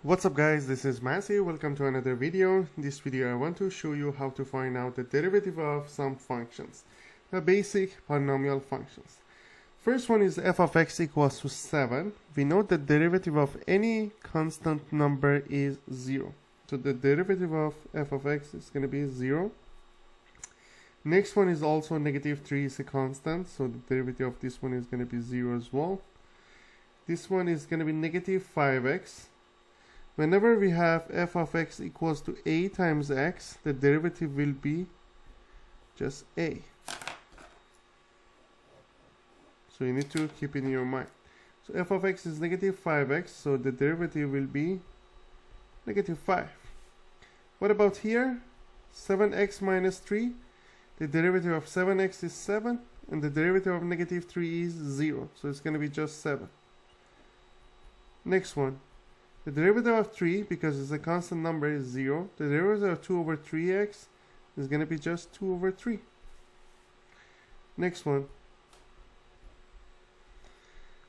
What's up guys, this is Matthew. Welcome to another video. In this video I want to show you how to find out the derivative of some functions, the basic polynomial functions. First one is f of x equals to 7. We know the derivative of any constant number is 0. So the derivative of f of x is going to be 0. Next one is also negative 3 is a constant, so the derivative of this one is going to be 0 as well. This one is going to be negative 5x. Whenever we have f of x equals to a times x, the derivative will be just a. So you need to keep in your mind. So f of x is negative 5x, so the derivative will be negative 5. What about here? 7x minus 3. The derivative of 7x is 7, and the derivative of negative 3 is 0. So it's going to be just 7. Next one. The derivative of 3, because it's a constant number, is 0. The derivative of 2 over 3x is going to be just 2 over 3. Next one.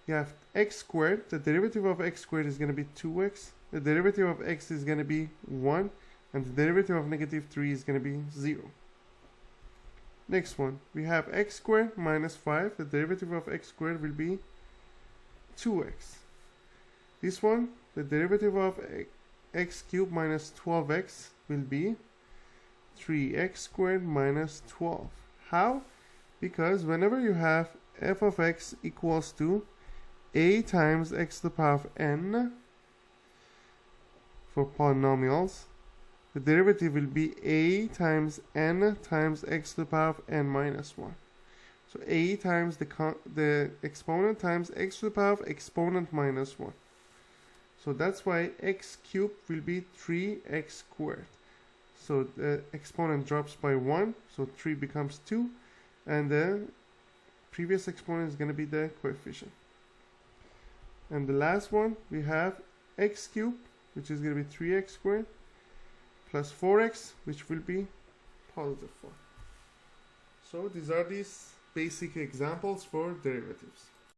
You have x squared. The derivative of x squared is going to be 2x. The derivative of x is going to be 1. And the derivative of negative 3 is going to be 0. Next one. We have x squared minus 5. The derivative of x squared will be 2x. This one, the derivative of x cubed minus 12x will be 3x squared minus 12. How? Because whenever you have f of x equals to a times x to the power of n for polynomials, the derivative will be a times n times x to the power of n minus 1. So a times the exponent times x to the power of exponent minus 1. So that's why x cubed will be 3x squared. So the exponent drops by 1, so 3 becomes 2, and the previous exponent is going to be the coefficient. And the last one, we have x cubed, which is going to be 3x squared, plus 4x, which will be positive 4. So these are these basic examples for derivatives.